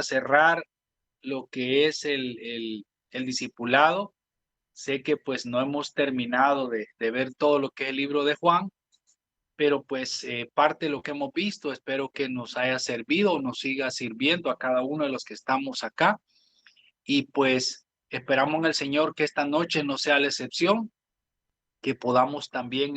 cerrar lo que es el discipulado. Sé que pues no hemos terminado de ver todo lo que es el libro de Juan, pero pues parte de lo que hemos visto, espero que nos haya servido o nos siga sirviendo a cada uno de los que estamos acá. Y pues esperamos en el Señor que esta noche no sea la excepción, que podamos también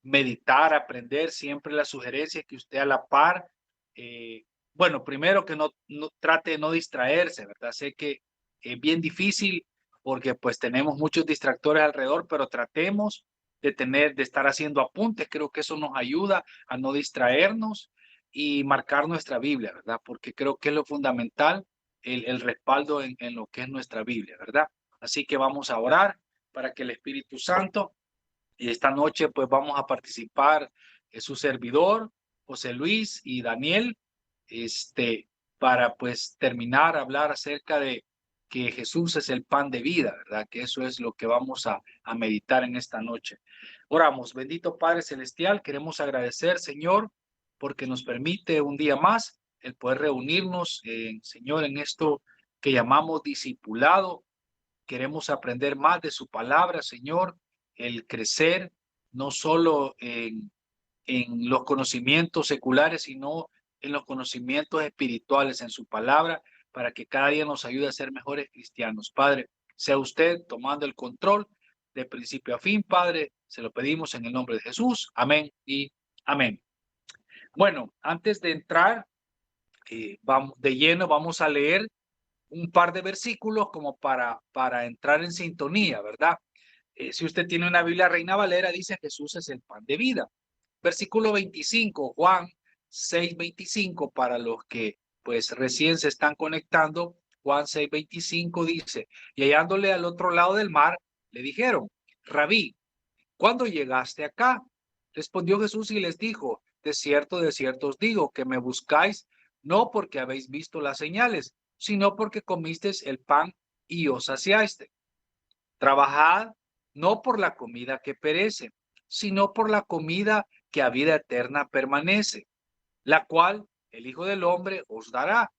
meditar, aprender siempre la sugerencia que usted a la par, eh, bueno, primero que no trate de no distraerse, ¿verdad? Sé que es bien difícil porque pues tenemos muchos distractores alrededor, pero tratemos de estar haciendo apuntes. Creo que eso nos ayuda a no distraernos y marcar nuestra Biblia, ¿verdad? Porque creo que es lo fundamental, el respaldo en lo que es nuestra Biblia, ¿verdad? Así que vamos a orar para que el Espíritu Santo, y esta noche pues vamos a participar su servidor, José Luis y Daniel, para pues terminar a hablar acerca de que Jesús es el pan de vida, ¿verdad? Que eso es lo que vamos a meditar en esta noche. Oramos, bendito Padre Celestial, queremos agradecer, Señor, porque nos permite un día más el poder reunirnos, Señor, en esto que llamamos discipulado. Queremos aprender más de su palabra, Señor, el crecer no solo en los conocimientos seculares, sino en los conocimientos espirituales, en su palabra, para que cada día nos ayude a ser mejores cristianos. Padre, sea usted tomando el control de principio a fin, Padre, se lo pedimos en el nombre de Jesús. Amén y amén. Bueno, antes de entrar vamos, de lleno, vamos a leer un par de versículos como para entrar en sintonía, ¿verdad? Si usted tiene una Biblia Reina Valera, dice Jesús es el pan de vida. Versículo 25, Juan 6:25, para los que pues recién se están conectando, Juan 6:25 dice, y hallándole al otro lado del mar, le dijeron, Rabí, ¿cuándo llegaste acá? Respondió Jesús y les dijo, de cierto os digo, que me buscáis no porque habéis visto las señales, sino porque comisteis el pan y os saciaste. Trabajad no por la comida que perece, sino por la comida que a vida eterna permanece, la cual el Hijo del Hombre os dará,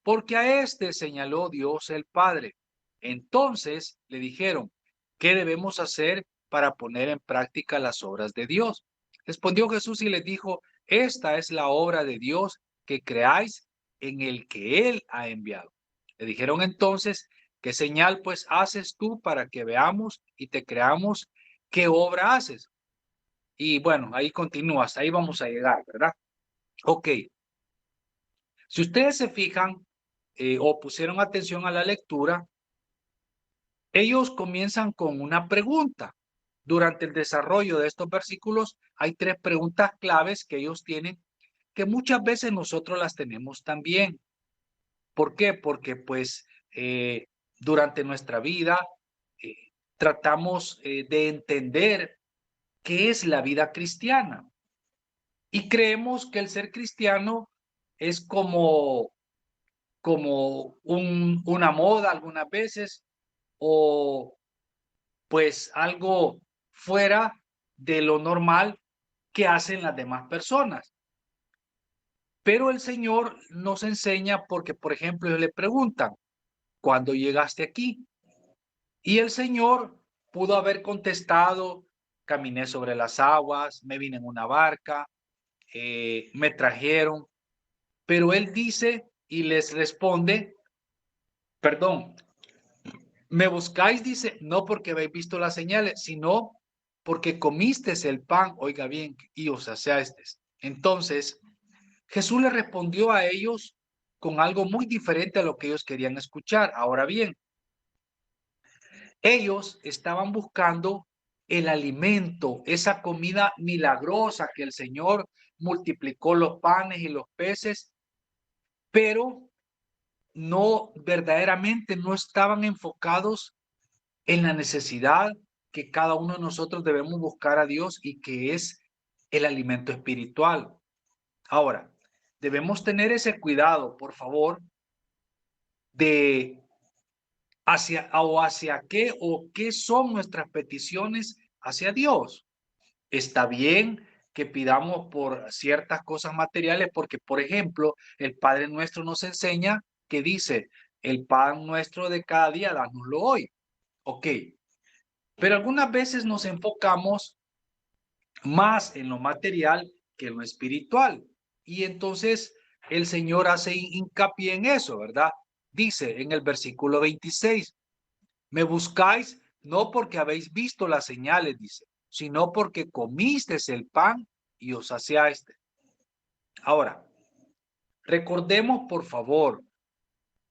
porque a éste señaló Dios el Padre. Entonces le dijeron, ¿qué debemos hacer para poner en práctica las obras de Dios? Respondió Jesús y les dijo, esta es la obra de Dios, que creáis en el que Él ha enviado. Le dijeron entonces, ¿qué señal pues haces tú para que veamos y te creamos qué obra haces? Y bueno, ahí continúas, ahí vamos a llegar, ¿verdad? Ok, si ustedes se fijan o pusieron atención a la lectura, ellos comienzan con una pregunta. Durante el desarrollo de estos versículos hay tres preguntas claves que ellos tienen, que muchas veces nosotros las tenemos también. ¿Por qué? Porque pues durante nuestra vida eh, tratamos de entender qué es la vida cristiana y creemos que el ser cristiano es como una moda algunas veces o pues algo fuera de lo normal que hacen las demás personas. Pero el Señor nos enseña porque, por ejemplo, ellos le preguntan, ¿cuándo llegaste aquí? Y el Señor pudo haber contestado, caminé sobre las aguas, me vine en una barca, me trajeron, pero Él dice y les responde, perdón, me buscáis, dice, no porque habéis visto las señales, sino porque comisteis el pan, oiga bien, y os saciasteis. Entonces, Jesús le respondió a ellos con algo muy diferente a lo que ellos querían escuchar. Ahora bien, ellos estaban buscando el alimento, esa comida milagrosa que el Señor multiplicó los panes y los peces, pero no verdaderamente no estaban enfocados en la necesidad que cada uno de nosotros debemos buscar a Dios y que es el alimento espiritual. Ahora, debemos tener ese cuidado, por favor, de hacia qué o qué son nuestras peticiones hacia Dios. Está bien que pidamos por ciertas cosas materiales, porque, por ejemplo, el Padre Nuestro nos enseña que dice, el pan nuestro de cada día, dánoslo hoy. Ok, pero algunas veces nos enfocamos más en lo material que en lo espiritual. Y entonces el Señor hace hincapié en eso, ¿verdad? Dice en el versículo 26, me buscáis no porque habéis visto las señales, dice, sino porque comisteis el pan y os saciaste. Ahora, recordemos, por favor,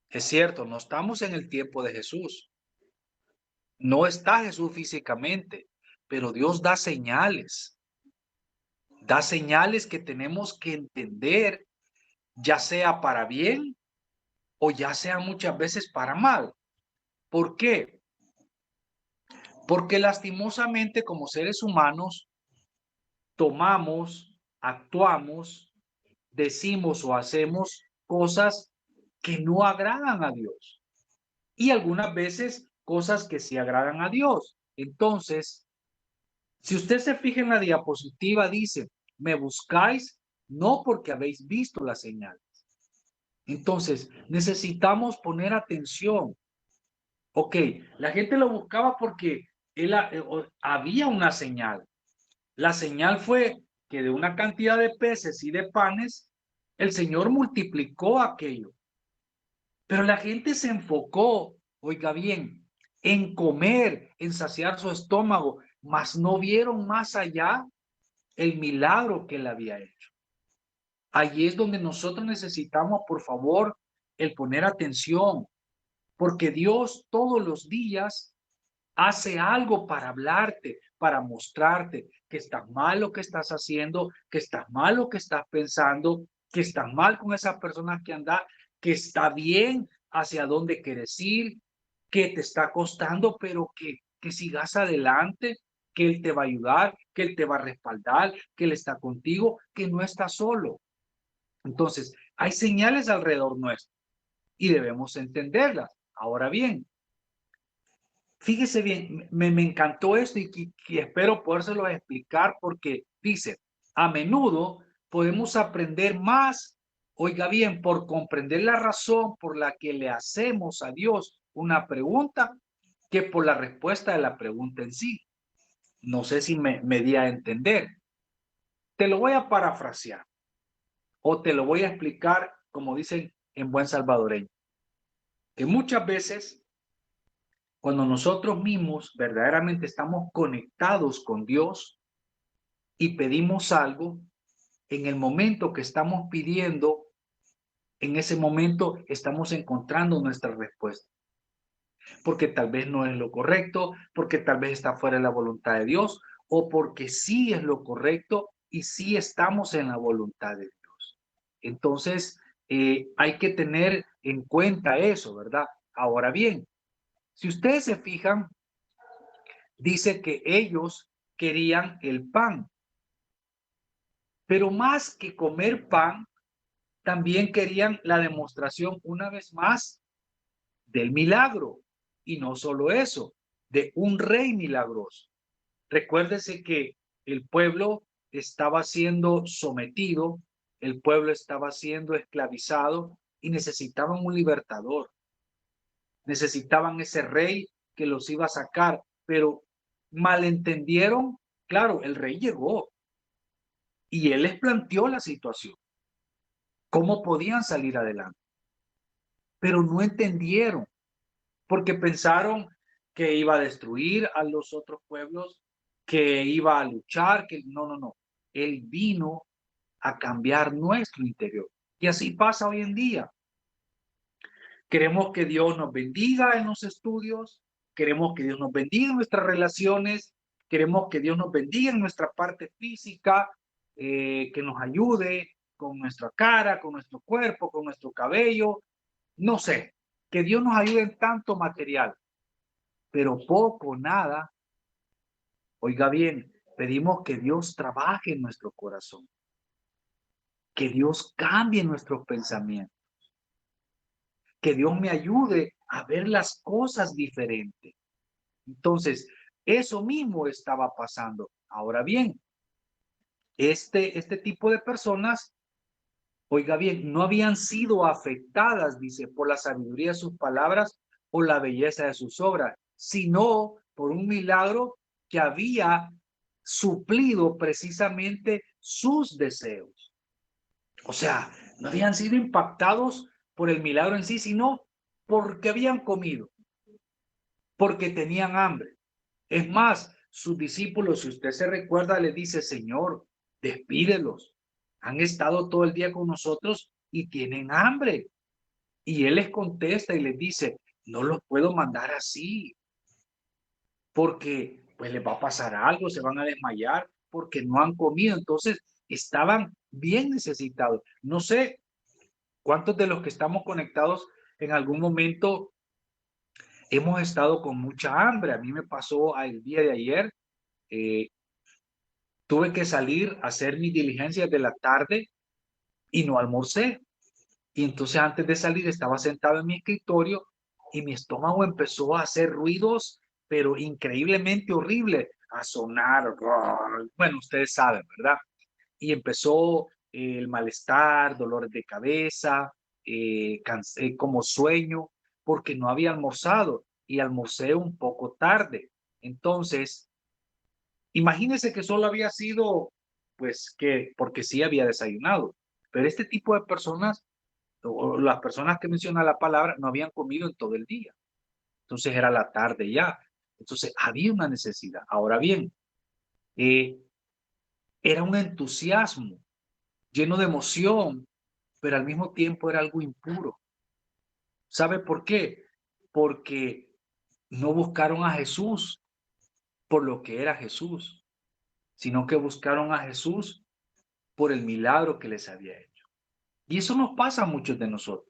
es cierto, no estamos en el tiempo de Jesús. No está Jesús físicamente, pero Dios da señales. Da señales que tenemos que entender, ya sea para bien o ya sea muchas veces para mal. ¿Por qué? Porque lastimosamente como seres humanos tomamos, actuamos, decimos o hacemos cosas que no agradan a Dios y algunas veces cosas que sí agradan a Dios. Entonces, si usted se fija en la diapositiva, dice, me buscáis no porque habéis visto la señal. Entonces, necesitamos poner atención. Ok, la gente lo buscaba porque había una señal. La señal fue que de una cantidad de peces y de panes, el Señor multiplicó aquello. Pero la gente se enfocó, oiga bien, en comer, en saciar su estómago, mas no vieron más allá el milagro que él había hecho. Allí es donde nosotros necesitamos, por favor, el poner atención, porque Dios todos los días hace algo para hablarte, para mostrarte que estás mal lo que estás haciendo, que estás mal lo que estás pensando, que estás mal con esas personas que andas, que está bien hacia dónde quieres ir, que te está costando, pero que sigas adelante, que Él te va a ayudar, que Él te va a respaldar, que Él está contigo, que no estás solo. Entonces, hay señales alrededor nuestro y debemos entenderlas. Ahora bien, fíjese bien, me encantó esto y espero podérselo explicar porque dice, a menudo podemos aprender más, oiga bien, por comprender la razón por la que le hacemos a Dios una pregunta que por la respuesta de la pregunta en sí. No sé si me di a entender. Te lo voy a parafrasear o te lo voy a explicar como dicen en buen salvadoreño, que muchas veces cuando nosotros mismos verdaderamente estamos conectados con Dios y pedimos algo, en el momento que estamos pidiendo, en ese momento estamos encontrando nuestra respuesta. Porque tal vez no es lo correcto, porque tal vez está fuera de la voluntad de Dios, o porque sí es lo correcto y sí estamos en la voluntad de Dios. Entonces, hay que tener en cuenta eso, ¿verdad? Ahora bien, si ustedes se fijan, dice que ellos querían el pan, pero más que comer pan, también querían la demostración una vez más del milagro. Y no solo eso, de un rey milagroso. Recuérdese que el pueblo estaba siendo sometido, el pueblo estaba siendo esclavizado y necesitaban un libertador. Necesitaban ese rey que los iba a sacar, pero malentendieron. Claro, el rey llegó y él les planteó la situación, cómo podían salir adelante, pero no entendieron porque pensaron que iba a destruir a los otros pueblos, que iba a luchar, que no. Él vino a cambiar nuestro interior. Y así pasa hoy en día. Queremos que Dios nos bendiga en los estudios, queremos que Dios nos bendiga en nuestras relaciones, queremos que Dios nos bendiga en nuestra parte física, que nos ayude con nuestra cara, con nuestro cuerpo, con nuestro cabello, no sé, que Dios nos ayude en tanto material, pero poco, nada. Oiga bien, pedimos que Dios trabaje en nuestro corazón, que Dios cambie nuestros pensamientos, que Dios me ayude a ver las cosas diferentes. Entonces, eso mismo estaba pasando. Ahora bien, Este tipo de personas, oiga bien, no habían sido afectadas, dice, por la sabiduría de sus palabras o la belleza de sus obras, sino por un milagro que había suplido precisamente sus deseos. O sea, no habían sido impactados por el milagro en sí, sino porque habían comido, porque tenían hambre. Es más, sus discípulos, si usted se recuerda, le dice, Señor, despídelos. Han estado todo el día con nosotros y tienen hambre. Y él les contesta y les dice, no los puedo mandar así, porque pues les va a pasar algo, se van a desmayar, porque no han comido. Entonces, estaban bien necesitados. No sé cuántos de los que estamos conectados en algún momento hemos estado con mucha hambre. A mí me pasó el día de ayer. eh, Tuve que salir a hacer mis diligencias de la tarde y no almorcé. Y entonces antes de salir estaba sentado en mi escritorio y mi estómago empezó a hacer ruidos, pero increíblemente horrible, a sonar. Bueno, ustedes saben, ¿verdad? Y empezó el malestar, dolores de cabeza, como sueño, porque no había almorzado y almorcé un poco tarde. Entonces, imagínese que solo había sido, pues que, porque sí había desayunado, pero este tipo de personas, o las personas que menciona la palabra, no habían comido en todo el día. Entonces era la tarde ya. Entonces había una necesidad. Ahora bien, eh, era un entusiasmo lleno de emoción, pero al mismo tiempo era algo impuro. ¿Sabe por qué? Porque no buscaron a Jesús por lo que era Jesús, sino que buscaron a Jesús por el milagro que les había hecho. Y eso nos pasa a muchos de nosotros.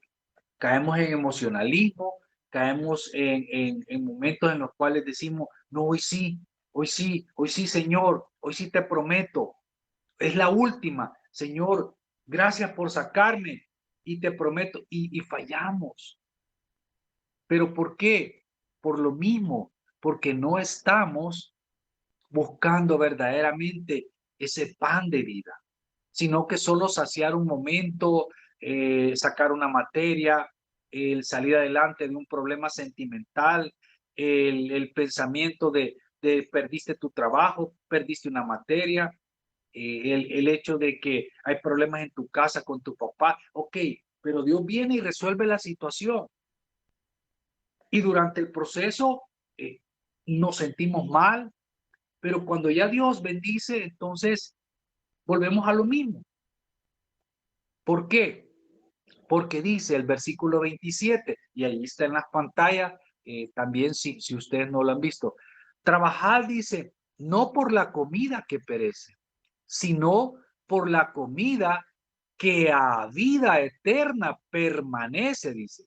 Caemos en emocionalismo, caemos en momentos en los cuales decimos, no, hoy sí, Señor, hoy sí te prometo, es la última, Señor, gracias por sacarme y te prometo, y fallamos. ¿Pero por qué? Por lo mismo, porque no estamos buscando verdaderamente ese pan de vida, sino que solo saciar un momento, sacar una materia, el salir adelante de un problema sentimental, el pensamiento de perdiste tu trabajo, perdiste una materia, el hecho de que hay problemas en tu casa con tu papá, ok, pero Dios viene y resuelve la situación. Y durante el proceso nos sentimos mal, pero cuando ya Dios bendice, entonces volvemos a lo mismo. ¿Por qué? Porque dice el versículo 27, y ahí está en las pantallas, también si ustedes no lo han visto. Trabajad, dice, no por la comida que perece, sino por la comida que a vida eterna permanece, dice,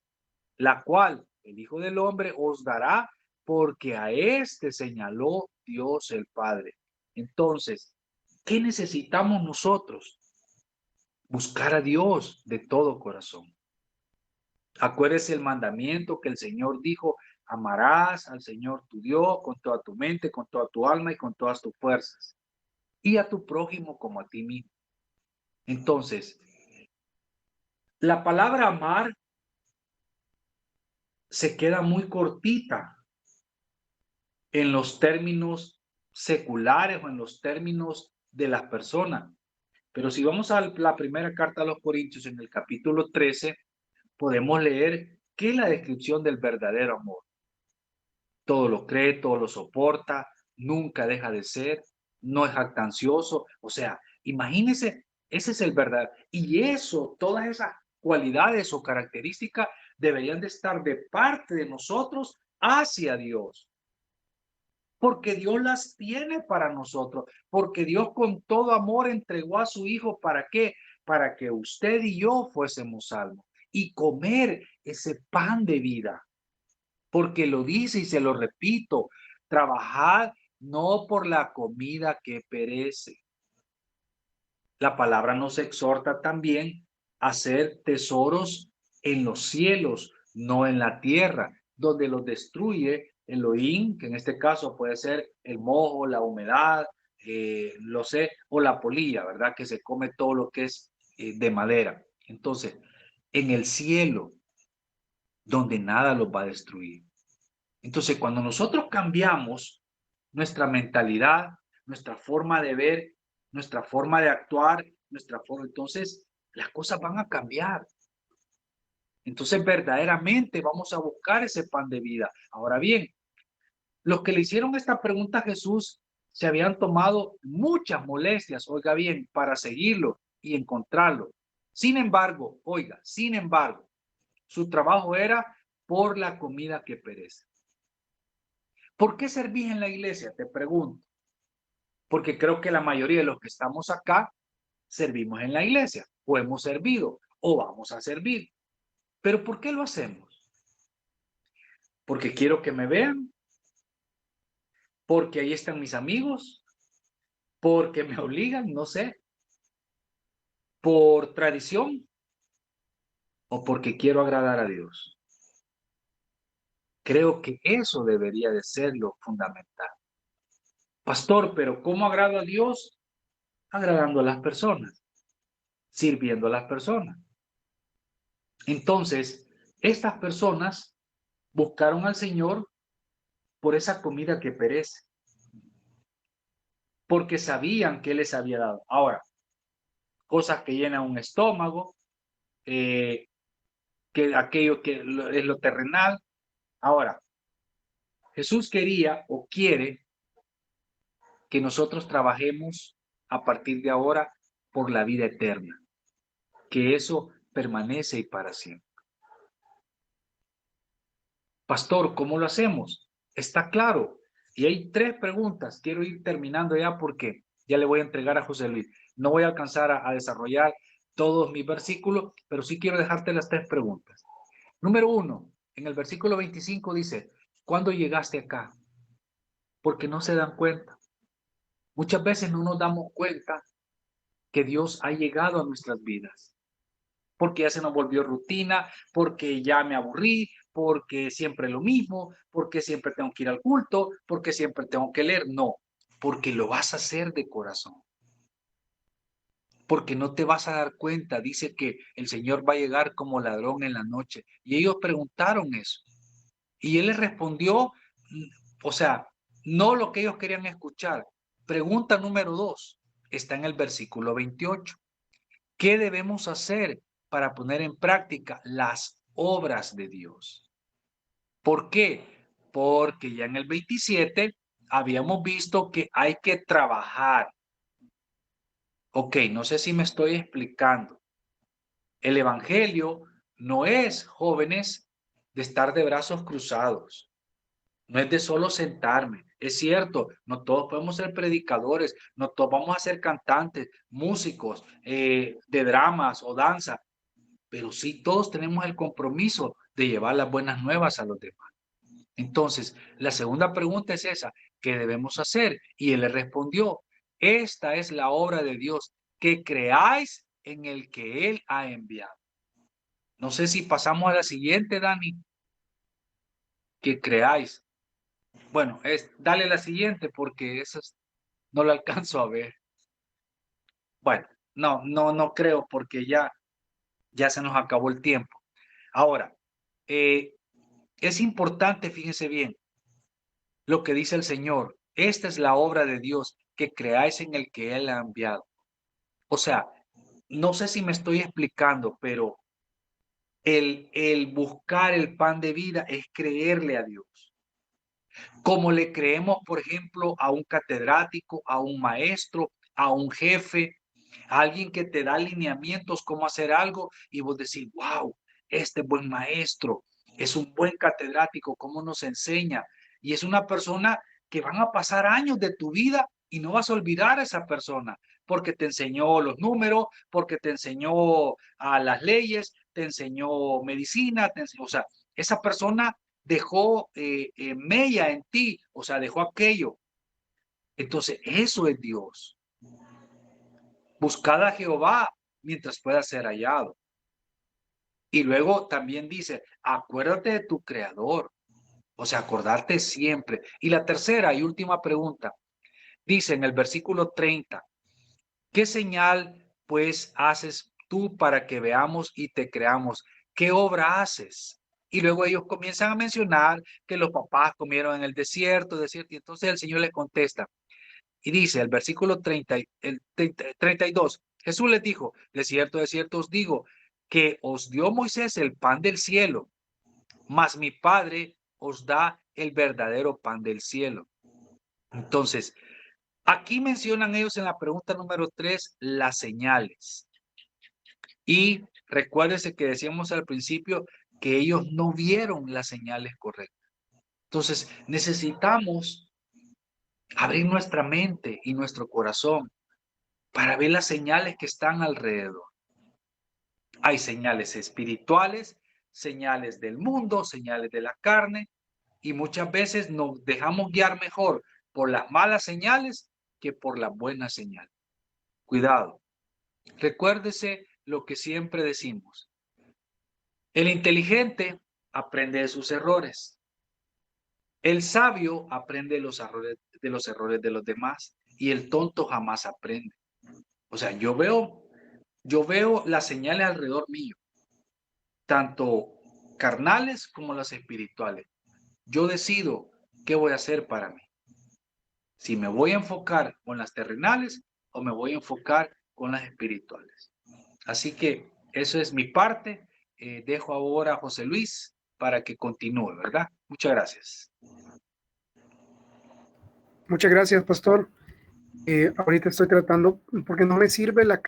la cual el Hijo del Hombre os dará, porque a este señaló Dios el Padre. Entonces, ¿qué necesitamos nosotros? Buscar a Dios de todo corazón. Acuérdese el mandamiento que el Señor dijo, amarás al Señor tu Dios con toda tu mente, con toda tu alma y con todas tus fuerzas, y a tu prójimo como a ti mismo. Entonces, la palabra amar se queda muy cortita en los términos seculares o en los términos de las personas. Pero si vamos a la primera carta a los Corintios en el capítulo 13, podemos leer qué es la descripción del verdadero amor. Todo lo cree, todo lo soporta, nunca deja de ser, no es jactancioso. O sea, imagínense, ese es el verdad. Y eso, todas esas cualidades o características deberían de estar de parte de nosotros hacia Dios. Porque Dios las tiene para nosotros, porque Dios con todo amor entregó a su Hijo, ¿para qué? Para que usted y yo fuésemos salvos y comer ese pan de vida. Porque lo dice y se lo repito, trabajad no por la comida que perece. La palabra nos exhorta también a hacer tesoros en los cielos, no en la tierra, donde los destruye Elohim, que en este caso puede ser el moho, la humedad, lo sé, o la polilla, ¿verdad? Que se come todo lo que es de madera. Entonces, en el cielo, donde nada los va a destruir. Entonces, cuando nosotros cambiamos nuestra mentalidad, nuestra forma de ver, nuestra forma de actuar, nuestra forma, entonces las cosas van a cambiar. Entonces, verdaderamente vamos a buscar ese pan de vida. Ahora bien, los que le hicieron esta pregunta a Jesús se habían tomado muchas molestias, oiga bien, para seguirlo y encontrarlo. Sin embargo, oiga, sin embargo, su trabajo era por la comida que perece. ¿Por qué servís en la iglesia? Te pregunto. Porque creo que la mayoría de los que estamos acá servimos en la iglesia, o hemos servido, o vamos a servir. ¿Pero por qué lo hacemos? Porque quiero que me vean, porque ahí están mis amigos, porque me obligan, no sé, por tradición o porque quiero agradar a Dios. Creo que eso debería de ser lo fundamental. Pastor, pero ¿cómo agrado a Dios? Agradando a las personas, sirviendo a las personas. Entonces, estas personas buscaron al Señor por esa comida que perece, porque sabían que Él les había dado. Ahora, cosas que llenan un estómago, eh, que aquello que es lo terrenal. Ahora, Jesús quería o quiere que nosotros trabajemos a partir de ahora por la vida eterna, que eso permanece y para siempre. Pastor, ¿cómo lo hacemos? Está claro. Y hay tres preguntas. Quiero ir terminando ya porque ya le voy a entregar a José Luis. No voy a alcanzar a desarrollar todos mis versículos, pero sí quiero dejarte las tres preguntas. Número uno, en el versículo 25 dice, ¿cuándo llegaste acá? Porque no se dan cuenta. Muchas veces no nos damos cuenta que Dios ha llegado a nuestras vidas, porque ya se nos volvió rutina, porque ya me aburrí, porque siempre lo mismo, porque siempre tengo que ir al culto, porque siempre tengo que leer. No, porque lo vas a hacer de corazón, porque no te vas a dar cuenta. Dice que el Señor va a llegar como ladrón en la noche. Y ellos preguntaron eso. Y Él les respondió, o sea, no lo que ellos querían escuchar. Pregunta número 2 está en el versículo 28. ¿Qué debemos hacer para poner en práctica las obras de Dios? ¿Por qué? Porque ya en el 27 habíamos visto que hay que trabajar. Ok, no sé si me estoy explicando. El Evangelio no es, jóvenes, de estar de brazos cruzados. No es de solo sentarme. Es cierto, no todos podemos ser predicadores, no todos vamos a ser cantantes, músicos de dramas o danza, pero sí todos tenemos el compromiso de llevar las buenas nuevas a los demás. Entonces, la segunda pregunta es esa, ¿qué debemos hacer? Y él le respondió, esta es la obra de Dios, que creáis en el que Él ha enviado. No sé si pasamos a la siguiente, Dani, que creáis. Bueno, dale la siguiente porque esa no la alcanzo a ver. Bueno, no creo porque ya se nos acabó el tiempo. Ahora, eh, es importante, fíjense bien, lo que dice el Señor. Esta es la obra de Dios, que creáis en el que Él ha enviado. O sea, no sé si me estoy explicando, pero el buscar el pan de vida es creerle a Dios. Como le creemos, por ejemplo, a un catedrático, a un maestro, a un jefe, a alguien que te da lineamientos cómo hacer algo y vos decís, wow, este buen maestro, es un buen catedrático, cómo nos enseña. Y es una persona que van a pasar años de tu vida y no vas a olvidar a esa persona porque te enseñó los números, porque te enseñó a las leyes, te enseñó medicina, o sea, esa persona dejó mella en ti, o sea, dejó aquello. Entonces, eso es Dios. Buscad a Jehová mientras pueda ser hallado. Y luego también dice, acuérdate de tu creador. O sea, acordarte siempre. Y la tercera y última pregunta, Dice en el versículo 30, ¿qué señal pues haces tú para que veamos y te creamos? ¿Qué obra haces? Y luego ellos comienzan a mencionar que los papás comieron en el desierto, y entonces el Señor les contesta y dice el versículo 30, el 32, Jesús les dijo, de cierto os digo, que os dio Moisés el pan del cielo, mas mi Padre os da el verdadero pan del cielo. Entonces, aquí mencionan ellos en la pregunta número 3 las señales. Y recuérdese que decíamos al principio que ellos no vieron las señales correctas. Entonces, necesitamos abrir nuestra mente y nuestro corazón para ver las señales que están alrededor. Hay señales espirituales, señales del mundo, señales de la carne, y muchas veces nos dejamos guiar mejor por las malas señales que por las buenas señales. Cuidado. Recuérdese lo que siempre decimos. El inteligente aprende de sus errores. El sabio aprende de los errores de los demás y el tonto jamás aprende. O sea, yo veo las señales alrededor mío, tanto carnales como las espirituales. Yo decido qué voy a hacer para mí. Si me voy a enfocar con las terrenales o me voy a enfocar con las espirituales. Así que eso es mi parte. Dejo ahora a José Luis para que continúe, ¿verdad? Muchas gracias. Muchas gracias, pastor. Ahorita estoy tratando, porque no me sirve la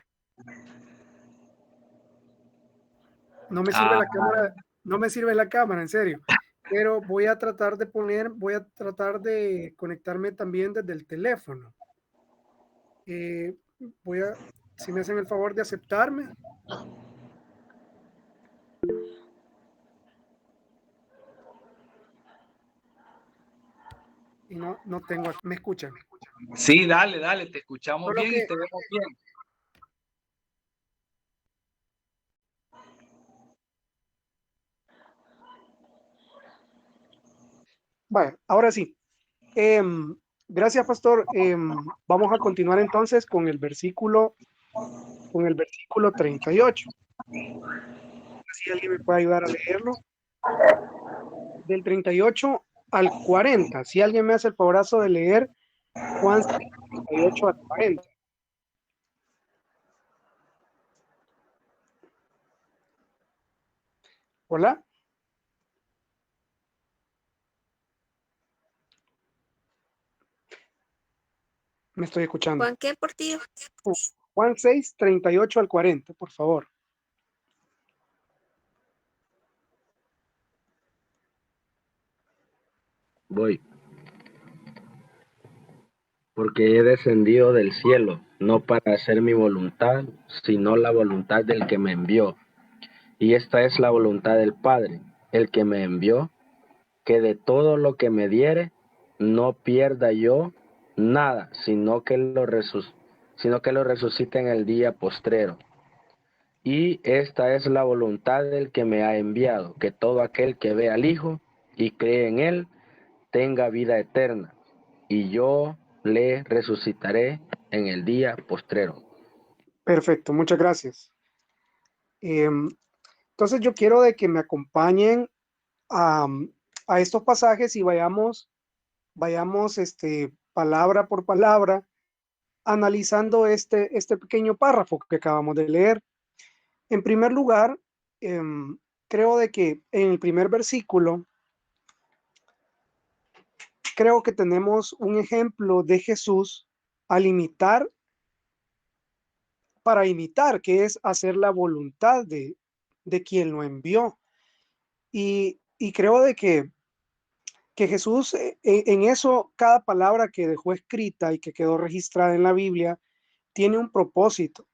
Ah, cámara, no me sirve la cámara, en serio. Pero voy a tratar de conectarme también desde el teléfono. Eh, si me hacen el favor de aceptarme. Y no tengo, me escuchan. sí, dale, te escuchamos Solo bien y que, te vemos bien. bueno, ahora sí. Gracias, pastor. Vamos a continuar entonces con el versículo 38. Si alguien me puede ayudar a leerlo. Del 38 al 40. Si alguien me hace el favorazo de leer Juan 6, 38 al 40. Hola, me estoy escuchando. Juan, ¿qué por ti? Juan 6, 38 al 40, por favor. Voy, porque he descendido del cielo, no para hacer mi voluntad, sino la voluntad del que me envió. Y esta es la voluntad del Padre, el que me envió, que de todo lo que me diere, no pierda yo nada, sino que lo resucite en el día postrero. Y esta es la voluntad del que me ha enviado, que todo aquel que ve al Hijo y cree en él, tenga vida eterna, y yo le resucitaré en el día postrero. Perfecto, muchas gracias. Entonces yo quiero de que me acompañen a, a estos pasajes y vayamos palabra por palabra analizando este pequeño párrafo que acabamos de leer. En primer lugar, creo de que en el primer versículo, creo que tenemos un ejemplo de Jesús al para imitar, que es hacer la voluntad de quien lo envió. Y creo de que Jesús, en eso, cada palabra que dejó escrita y que quedó registrada en la Biblia, tiene un propósito.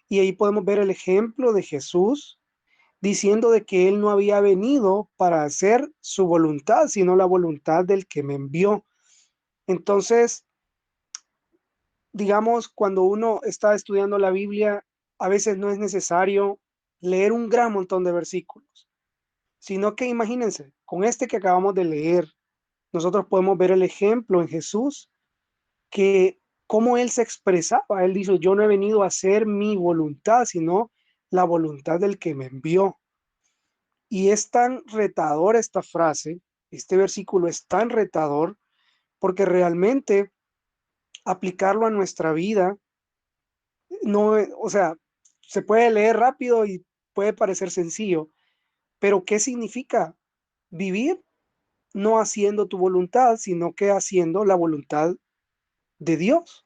Y ahí podemos ver el ejemplo de Jesús diciendo de que él no había venido para hacer su voluntad, sino la voluntad del que me envió. Entonces, digamos, cuando uno está estudiando la Biblia, a veces no es necesario leer un gran montón de versículos, sino que imagínense, con este que acabamos de leer, nosotros podemos ver el ejemplo en Jesús que cómo él se expresaba. Él dijo, yo no he venido a hacer mi voluntad, sino la voluntad del que me envió. Y es tan retador esta frase, este versículo es tan retador, porque realmente aplicarlo a nuestra vida, no, o sea, se puede leer rápido y puede parecer sencillo, pero ¿qué significa vivir no haciendo tu voluntad, sino que haciendo la voluntad de Dios?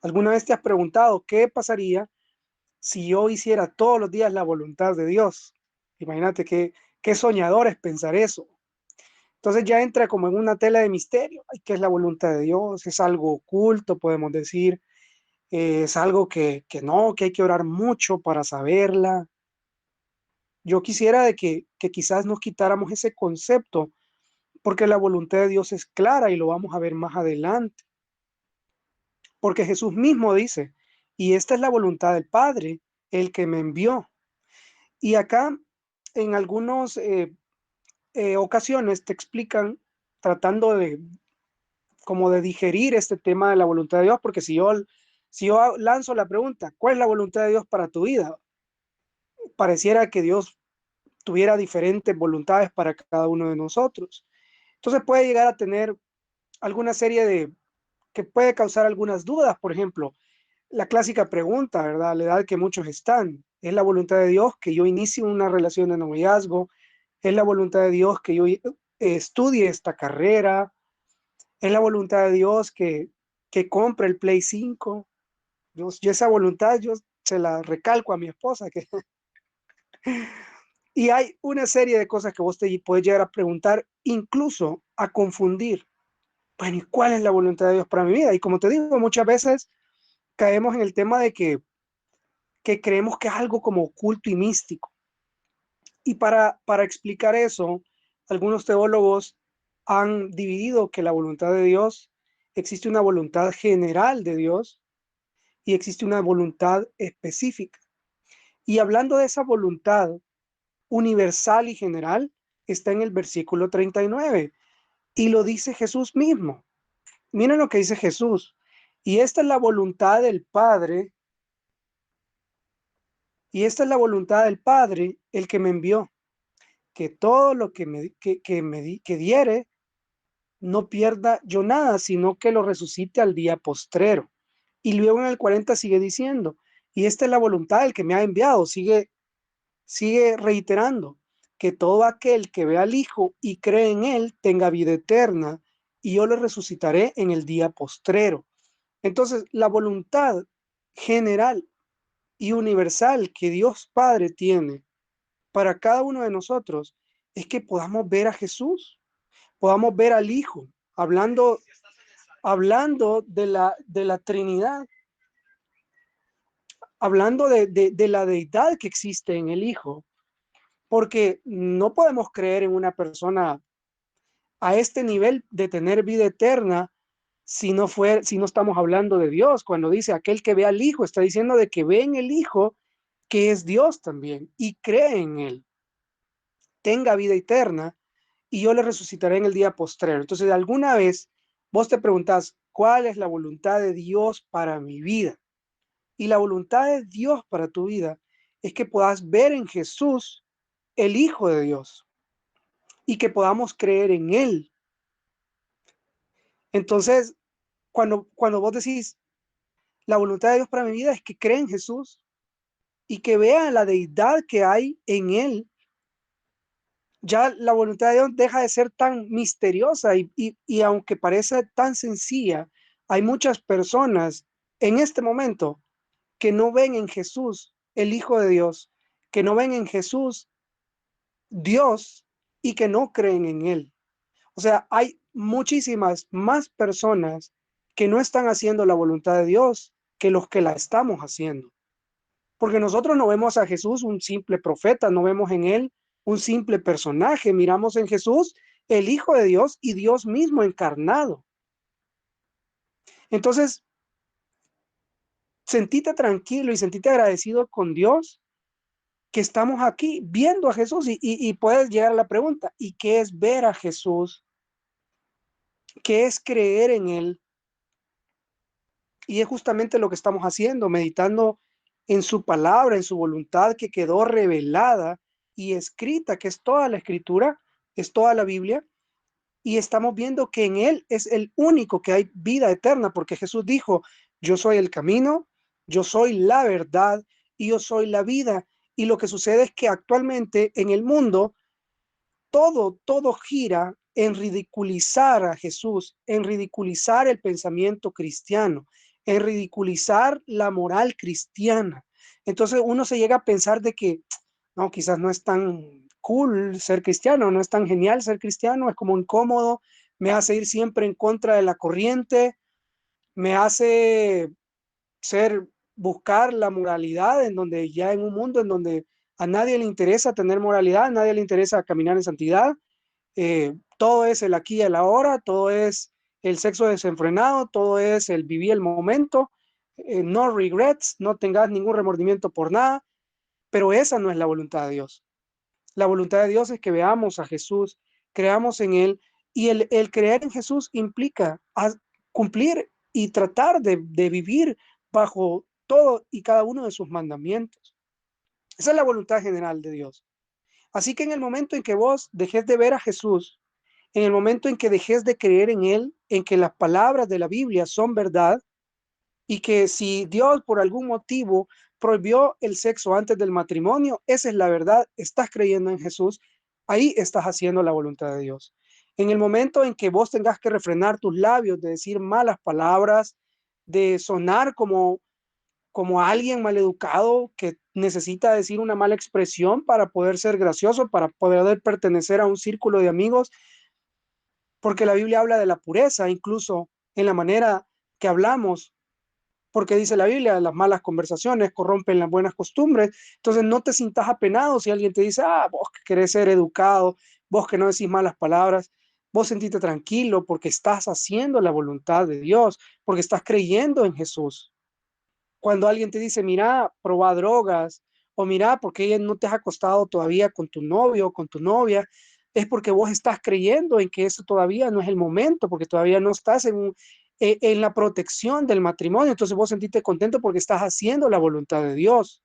¿Alguna vez te has preguntado qué pasaría si yo hiciera todos los días la voluntad de Dios? Imagínate qué soñador es pensar eso. Entonces ya entra como en una tela de misterio. Ay, ¿qué es la voluntad de Dios? Es algo oculto, podemos decir. Es algo que no, que hay que orar mucho para saberla. Yo quisiera de que quizás nos quitáramos ese concepto, porque la voluntad de Dios es clara y lo vamos a ver más adelante. Porque Jesús mismo dice, y esta es la voluntad del Padre, el que me envió. Y acá en algunas ocasiones te explican, tratando de como de digerir este tema de la voluntad de Dios, porque si yo lanzo la pregunta, ¿cuál es la voluntad de Dios para tu vida? Pareciera que Dios tuviera diferentes voluntades para cada uno de nosotros. Entonces puede llegar a tener alguna serie que puede causar algunas dudas. Por ejemplo, la clásica pregunta, ¿verdad? La edad que muchos están. ¿Es la voluntad de Dios que yo inicie una relación de noviazgo? ¿Es la voluntad de Dios que yo estudie esta carrera? ¿Es la voluntad de Dios que compre el Play 5? Yo esa voluntad yo se la recalco a mi esposa. Y hay una serie de cosas que vos te puedes llegar a preguntar, incluso a confundir. Bueno, ¿y cuál es la voluntad de Dios para mi vida? Y como te digo, muchas veces caemos en el tema de que creemos que es algo como oculto y místico. Y para explicar eso, algunos teólogos han dividido que la voluntad de Dios, existe una voluntad general de Dios y existe una voluntad específica. Y hablando de esa voluntad universal y general, está en el versículo 39 y lo dice Jesús mismo. Miren lo que dice Jesús. Y esta es la voluntad del Padre, y esta es la voluntad del Padre, el que me envió, que todo lo que diere, no pierda yo nada, sino que lo resucite al día postrero. Y luego en el 40 sigue diciendo, y esta es la voluntad del que me ha enviado, sigue reiterando, que todo aquel que vea al Hijo y cree en él tenga vida eterna, y yo le resucitaré en el día postrero. Entonces, la voluntad general y universal que Dios Padre tiene para cada uno de nosotros es que podamos ver a Jesús, podamos ver al Hijo, hablando de la Trinidad, hablando de la deidad que existe en el Hijo, porque no podemos creer en una persona a este nivel de tener vida eterna si no estamos hablando de Dios. Cuando dice aquel que ve al Hijo, está diciendo de que ve en el Hijo, que es Dios también, y cree en él, tenga vida eterna, y yo le resucitaré en el día postrero. Entonces, de alguna vez vos te preguntás, ¿cuál es la voluntad de Dios para mi vida? Y la voluntad de Dios para tu vida es que puedas ver en Jesús el Hijo de Dios y que podamos creer en él. Entonces, cuando vos decís, la voluntad de Dios para mi vida es que crea en Jesús y que vea la deidad que hay en él, ya la voluntad de Dios deja de ser tan misteriosa y aunque parece tan sencilla, hay muchas personas en este momento que no ven en Jesús el Hijo de Dios, que no ven en Jesús Dios y que no creen en él. O sea, hay muchísimas más personas que no están haciendo la voluntad de Dios que los que la estamos haciendo. Porque nosotros no vemos a Jesús un simple profeta, no vemos en él un simple personaje, miramos en Jesús el Hijo de Dios y Dios mismo encarnado. Entonces, sentite tranquilo y sentite agradecido con Dios que estamos aquí viendo a Jesús y puedes llegar a la pregunta, ¿y qué es ver a Jesús? ¿Qué es creer en él? Y es justamente lo que estamos haciendo, meditando en su palabra, en su voluntad que quedó revelada y escrita, que es toda la escritura, es toda la Biblia, y estamos viendo que en Él es el único que hay vida eterna, porque Jesús dijo, yo soy el camino, yo soy la verdad y yo soy la vida. Y lo que sucede es que actualmente en el mundo todo gira en ridiculizar a Jesús, en ridiculizar el pensamiento cristiano, en ridiculizar la moral cristiana. Entonces uno se llega a pensar de que no, quizás no es tan cool ser cristiano, no es tan genial ser cristiano, es como incómodo, me hace ir siempre en contra de la corriente, me hace ser, buscar la moralidad en donde ya en un mundo en donde a nadie le interesa tener moralidad, a nadie le interesa caminar en santidad, todo es el aquí y el ahora, todo es el sexo desenfrenado, todo es el vivir el momento, no regrets, no tengas ningún remordimiento por nada, pero esa no es la voluntad de Dios. La voluntad de Dios es que veamos a Jesús, creamos en Él, y el creer en Jesús implica cumplir y tratar de vivir bajo todo y cada uno de sus mandamientos. Esa es la voluntad general de Dios. Así que en el momento en que vos dejes de ver a Jesús, en el momento en que dejes de creer en Él, en que las palabras de la Biblia son verdad, y que si Dios por algún motivo prohibió el sexo antes del matrimonio, esa es la verdad, estás creyendo en Jesús, ahí estás haciendo la voluntad de Dios. En el momento en que vos tengas que refrenar tus labios de decir malas palabras, de sonar como alguien maleducado que necesita decir una mala expresión para poder ser gracioso, para poder pertenecer a un círculo de amigos, porque la Biblia habla de la pureza, incluso en la manera que hablamos, porque dice la Biblia, las malas conversaciones corrompen las buenas costumbres. Entonces no te sientas apenado si alguien te dice, vos que querés ser educado, vos que no decís malas palabras, vos sentite tranquilo porque estás haciendo la voluntad de Dios, porque estás creyendo en Jesús. Cuando alguien te dice, mira, probá drogas, o mira, porque ella no te has acostado todavía con tu novio o con tu novia, es porque vos estás creyendo en que eso todavía no es el momento, porque todavía no estás en la protección del matrimonio. Entonces vos sentiste contento porque estás haciendo la voluntad de Dios.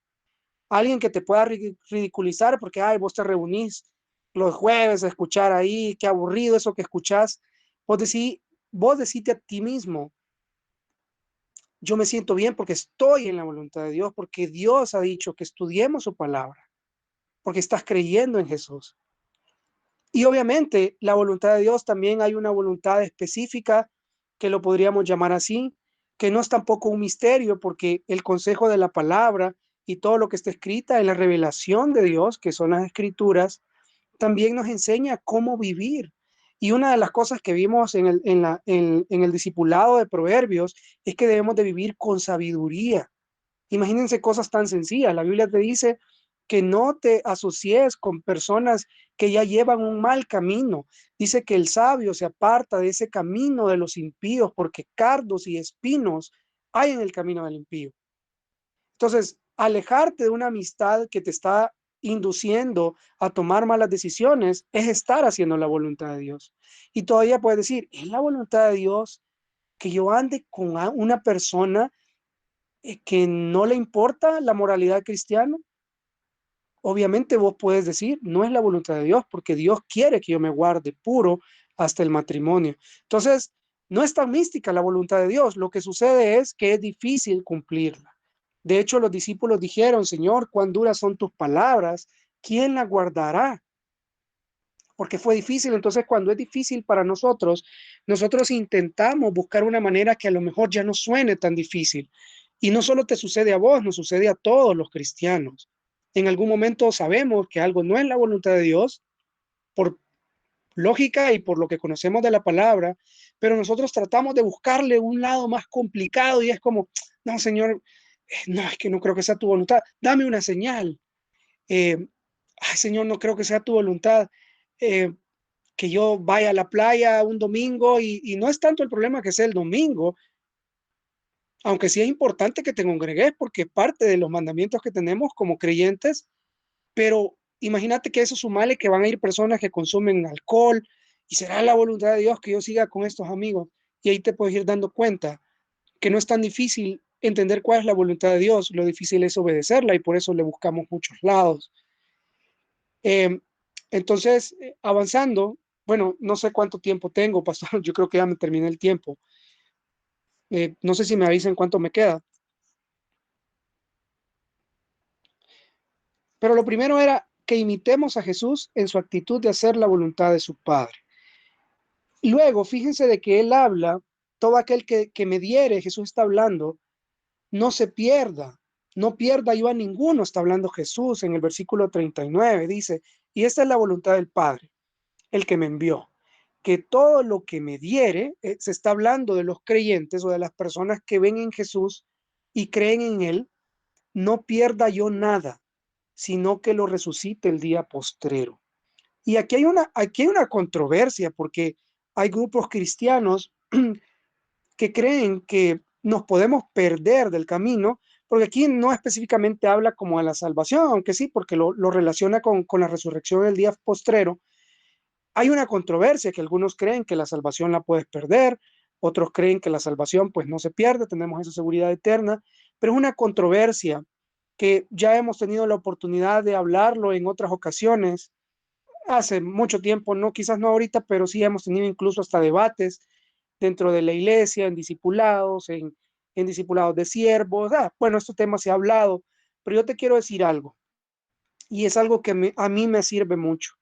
Alguien que te pueda ridiculizar porque, ay, vos te reunís los jueves a escuchar ahí, qué aburrido eso que escuchás. Vos decís, vos decís a ti mismo, yo me siento bien porque estoy en la voluntad de Dios, porque Dios ha dicho que estudiemos su palabra, porque estás creyendo en Jesús. Y obviamente la voluntad de Dios también hay una voluntad específica que lo podríamos llamar así, que no es tampoco un misterio porque el consejo de la palabra y todo lo que está escrita en la revelación de Dios, que son las escrituras, también nos enseña cómo vivir. Y una de las cosas que vimos en el discipulado de Proverbios es que debemos de vivir con sabiduría. Imagínense cosas tan sencillas. La Biblia te dice que no te asocies con personas que ya llevan un mal camino. Dice que el sabio se aparta de ese camino de los impíos porque cardos y espinos hay en el camino del impío. Entonces, alejarte de una amistad que te está induciendo a tomar malas decisiones es estar haciendo la voluntad de Dios. Y todavía puedes decir, ¿es la voluntad de Dios que yo ande con una persona que no le importa la moralidad cristiana? Obviamente vos puedes decir, no es la voluntad de Dios, porque Dios quiere que yo me guarde puro hasta el matrimonio. Entonces, no es tan mística la voluntad de Dios. Lo que sucede es que es difícil cumplirla. De hecho, los discípulos dijeron, Señor, cuán duras son tus palabras, ¿quién la guardará? Porque fue difícil. Entonces, cuando es difícil para nosotros, nosotros intentamos buscar una manera que a lo mejor ya no suene tan difícil. Y no solo te sucede a vos, nos sucede a todos los cristianos. En algún momento sabemos que algo no es la voluntad de Dios por lógica y por lo que conocemos de la palabra, pero nosotros tratamos de buscarle un lado más complicado y es como, no, Señor, no, es que no creo que sea tu voluntad, dame una señal. Eh, Ay, Señor, no creo que sea tu voluntad. Eh, que yo vaya a la playa un domingo y no es tanto el problema que sea el domingo, aunque sí es importante que te congregues porque es parte de los mandamientos que tenemos como creyentes, pero imagínate que eso sumale que van a ir personas que consumen alcohol y será la voluntad de Dios que yo siga con estos amigos y ahí te puedes ir dando cuenta que no es tan difícil entender cuál es la voluntad de Dios, lo difícil es obedecerla y por eso le buscamos muchos lados. Eh, entonces, avanzando, bueno, no sé cuánto tiempo tengo, pastor, yo creo que ya me terminé el tiempo. No sé si me avisen cuánto me queda. Pero lo primero era que imitemos a Jesús en su actitud de hacer la voluntad de su Padre. Luego, fíjense de que él habla, todo aquel que me diere, Jesús está hablando, no se pierda, no pierda yo a ninguno, está hablando Jesús en el versículo 39, dice, y esta es la voluntad del Padre, el que me envió, que todo lo que me diere, se está hablando de los creyentes o de las personas que ven en Jesús y creen en él, no pierda yo nada, sino que lo resucite el día postrero. Y aquí hay una controversia porque hay grupos cristianos que creen que nos podemos perder del camino, porque aquí no específicamente habla como de la salvación, aunque sí, porque lo relaciona con la resurrección del día postrero. Hay una controversia que algunos creen que la salvación la puedes perder, otros creen que la salvación pues no se pierde, tenemos esa seguridad eterna, pero es una controversia que ya hemos tenido la oportunidad de hablarlo en otras ocasiones, hace mucho tiempo, no, quizás no ahorita, pero sí hemos tenido incluso hasta debates dentro de la iglesia, en discipulados de siervos. Bueno, este tema se ha hablado, pero yo te quiero decir algo, y es algo que a mí me sirve mucho.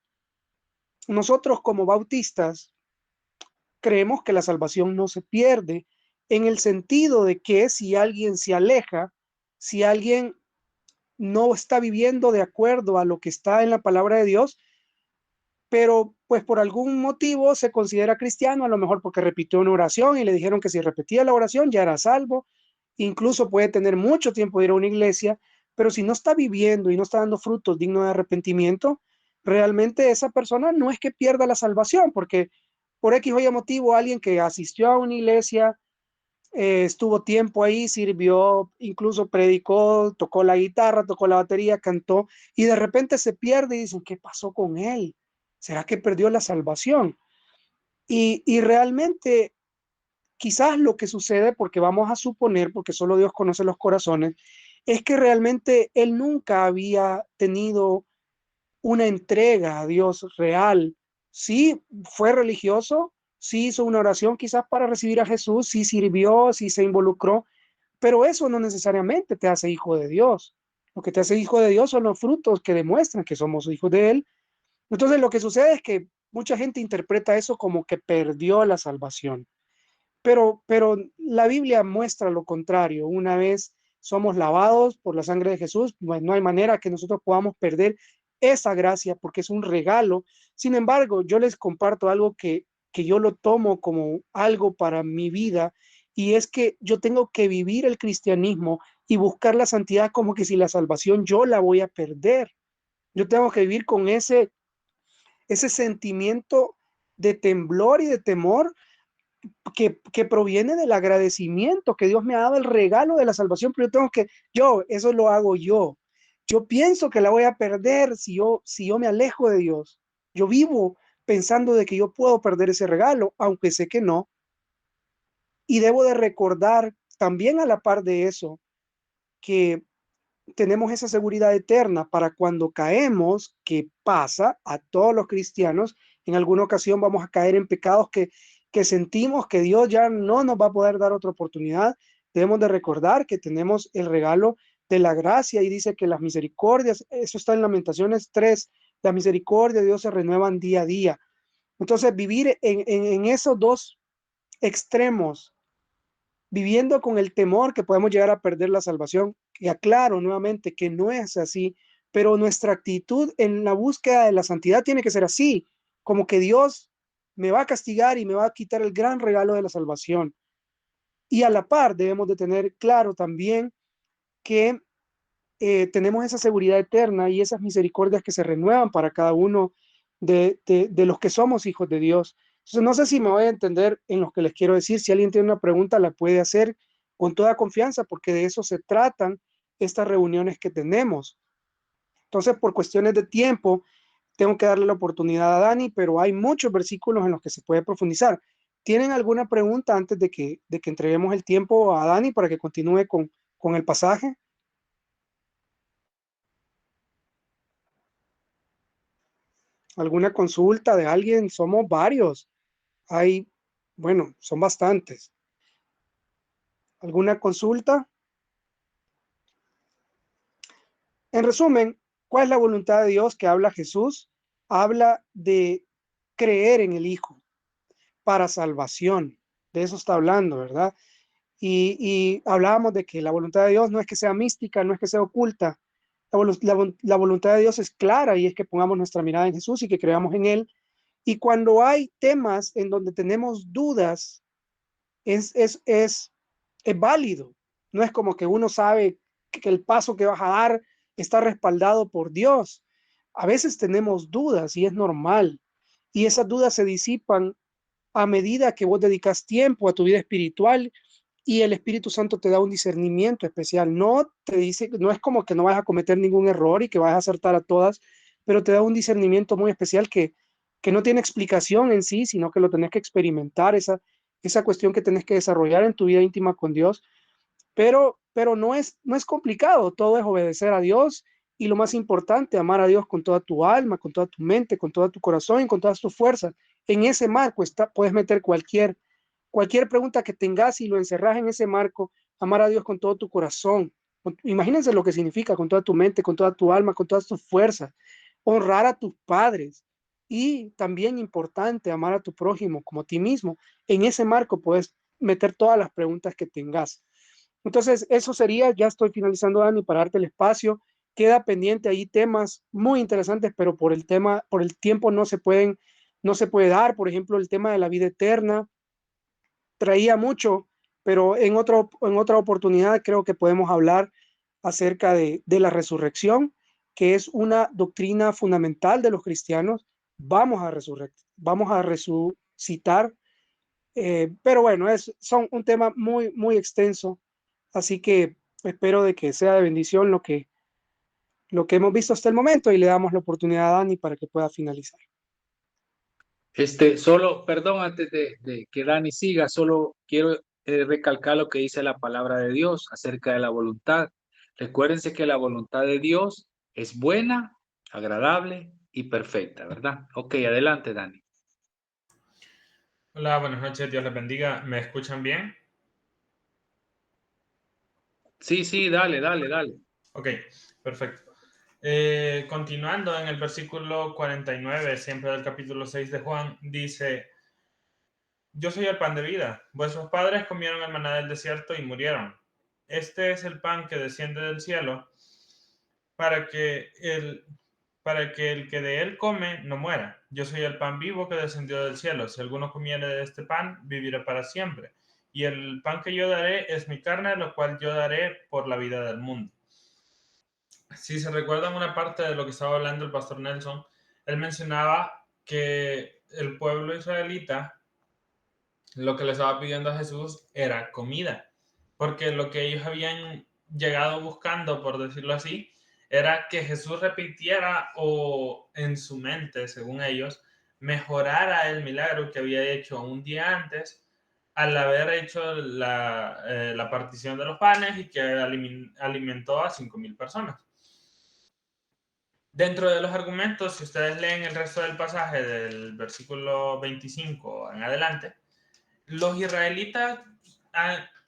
Nosotros como bautistas creemos que la salvación no se pierde, en el sentido de que si alguien se aleja, si alguien no está viviendo de acuerdo a lo que está en la palabra de Dios, pero pues por algún motivo se considera cristiano, a lo mejor porque repitió una oración y le dijeron que si repetía la oración ya era salvo, incluso puede tener mucho tiempo de ir a una iglesia, pero si no está viviendo y no está dando frutos dignos de arrepentimiento, realmente esa persona no es que pierda la salvación, porque por X o Y motivo alguien que asistió a una iglesia, estuvo tiempo ahí, sirvió, incluso predicó, tocó la guitarra, tocó la batería, cantó, y de repente se pierde y dicen, ¿qué pasó con él? ¿Será que perdió la salvación? Y realmente quizás lo que sucede, porque vamos a suponer, porque solo Dios conoce los corazones, es que realmente él nunca había tenido una entrega a Dios real. Sí, fue religioso, sí hizo una oración quizás para recibir a Jesús, sí sirvió, sí se involucró, pero eso no necesariamente te hace hijo de Dios. Lo que te hace hijo de Dios son los frutos que demuestran que somos hijos de Él. Entonces lo que sucede es que mucha gente interpreta eso como que perdió la salvación. Pero la Biblia muestra lo contrario. Una vez somos lavados por la sangre de Jesús, pues no hay manera que nosotros podamos perder esa gracia porque es un regalo. Sin embargo, yo les comparto algo que yo lo tomo como algo para mi vida y es que yo tengo que vivir el cristianismo y buscar la santidad como que si la salvación yo la voy a perder. Yo tengo que vivir con ese sentimiento de temblor y de temor que proviene del agradecimiento que Dios me ha dado el regalo de la salvación, pero eso lo hago yo. Yo pienso que la voy a perder si yo me alejo de Dios. Yo vivo pensando de que yo puedo perder ese regalo, aunque sé que no. Y debo de recordar también a la par de eso que tenemos esa seguridad eterna para cuando caemos, que pasa a todos los cristianos, en alguna ocasión vamos a caer en pecados que sentimos que Dios ya no nos va a poder dar otra oportunidad. Debemos de recordar que tenemos el regalo de la gracia y dice que las misericordias, eso está en Lamentaciones 3, la misericordia de Dios se renuevan día a día. Entonces, vivir en esos dos extremos, viviendo con el temor que podemos llegar a perder la salvación. Y aclaro nuevamente que no es así, pero nuestra actitud en la búsqueda de la santidad tiene que ser así, como que Dios me va a castigar y me va a quitar el gran regalo de la salvación. Y a la par debemos de tener claro también que tenemos esa seguridad eterna y esas misericordias que se renuevan para cada uno de los que somos hijos de Dios. Entonces, no sé si me voy a entender en lo que les quiero decir. Si alguien tiene una pregunta, la puede hacer con toda confianza, porque de eso se tratan estas reuniones que tenemos. Entonces, por cuestiones de tiempo, tengo que darle la oportunidad a Dani, pero hay muchos versículos en los que se puede profundizar. ¿Tienen alguna pregunta antes de que entreguemos el tiempo a Dani para que continúe con el pasaje? ¿Alguna consulta de alguien? Somos varios. Hay, bueno, son bastantes. ¿Alguna consulta? En resumen, ¿cuál es la voluntad de Dios que habla Jesús? Habla de creer en el Hijo para salvación. De eso está hablando, ¿verdad? Y hablábamos de que la voluntad de Dios no es que sea mística, no es que sea oculta. La voluntad de Dios es clara y es que pongamos nuestra mirada en Jesús y que creamos en Él. Y cuando hay temas en donde tenemos dudas, es, es, es, es válido. No es como que uno sabe que el paso que vas a dar está respaldado por Dios. A veces tenemos dudas y es normal. Y esas dudas se disipan a medida que vos dedicas tiempo a tu vida espiritual y el Espíritu Santo te da un discernimiento especial. No te dice, no es como que no vas a cometer ningún error y que vas a acertar a todas, pero te da un discernimiento muy especial que no tiene explicación en sí, sino que lo tenés que experimentar, esa cuestión que tenés que desarrollar en tu vida íntima con Dios. Pero no es complicado, todo es obedecer a Dios y lo más importante, amar a Dios con toda tu alma, con toda tu mente, con todo tu corazón y con todas tus fuerzas. En ese marco puedes meter cualquier pregunta que tengas y lo encerras en ese marco, amar a Dios con todo tu corazón. Imagínense lo que significa con toda tu mente, con toda tu alma, con todas tus fuerzas, honrar a tus padres y también importante, amar a tu prójimo como a ti mismo. En ese marco puedes meter todas las preguntas que tengas. Entonces, eso sería, ya estoy finalizando, Dani, para darte el espacio. Queda pendiente ahí temas muy interesantes, pero por el tiempo no se puede dar. Por ejemplo, el tema de la vida eterna traía mucho, pero en otra oportunidad creo que podemos hablar acerca de la resurrección, que es una doctrina fundamental de los cristianos. Vamos a resucitar, pero bueno, son un tema muy extenso, así que espero de que sea de bendición lo que hemos visto hasta el momento y le damos la oportunidad a Dani para que pueda finalizar. Solo, perdón, antes de que Dani siga, solo quiero recalcar lo que dice la palabra de Dios acerca de la voluntad. Recuérdense que la voluntad de Dios es buena, agradable y perfecta, ¿verdad? Ok, adelante, Dani. Hola, buenas noches, Dios les bendiga. ¿Me escuchan bien? Sí, sí, dale, dale, dale. Ok, perfecto. Continuando en el versículo 49, siempre del capítulo 6 de Juan, dice: Yo soy el pan de vida. Vuestros padres comieron el maná del desierto y murieron. Este es el pan que desciende del cielo para que el que de él come no muera. Yo soy el pan vivo que descendió del cielo. Si alguno comiere de este pan, vivirá para siempre. Y el pan que yo daré es mi carne, lo cual yo daré por la vida del mundo. Si se recuerdan una parte de lo que estaba hablando el pastor Nelson, él mencionaba que el pueblo israelita lo que le estaba pidiendo a Jesús era comida, porque lo que ellos habían llegado buscando, por decirlo así, era que Jesús repitiera o en su mente, según ellos, mejorara el milagro que había hecho un día antes al haber hecho la partición de los panes y que alimentó a 5,000 personas. Dentro de los argumentos, si ustedes leen el resto del pasaje del versículo 25 en adelante, los israelitas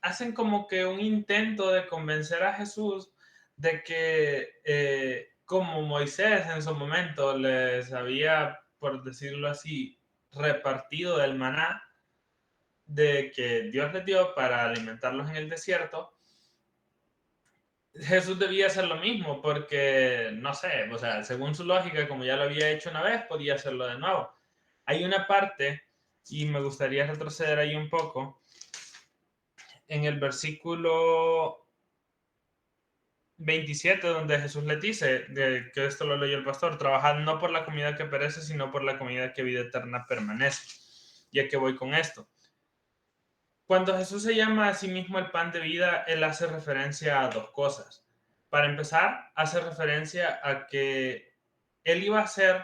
hacen como que un intento de convencer a Jesús de que como Moisés en su momento les había, por decirlo así, repartido del maná de que Dios les dio para alimentarlos en el desierto, Jesús debía hacer lo mismo porque, no sé, o sea, según su lógica, como ya lo había hecho una vez, podía hacerlo de nuevo. Hay una parte, y me gustaría retroceder ahí un poco, en el versículo 27, donde Jesús le dice, que esto lo leyó el pastor: trabajad no por la comida que perece, sino por la comida que vida eterna permanece. ¿Y a qué voy con esto? Cuando Jesús se llama a sí mismo el pan de vida, él hace referencia a dos cosas. Para empezar, hace referencia a que él iba a ser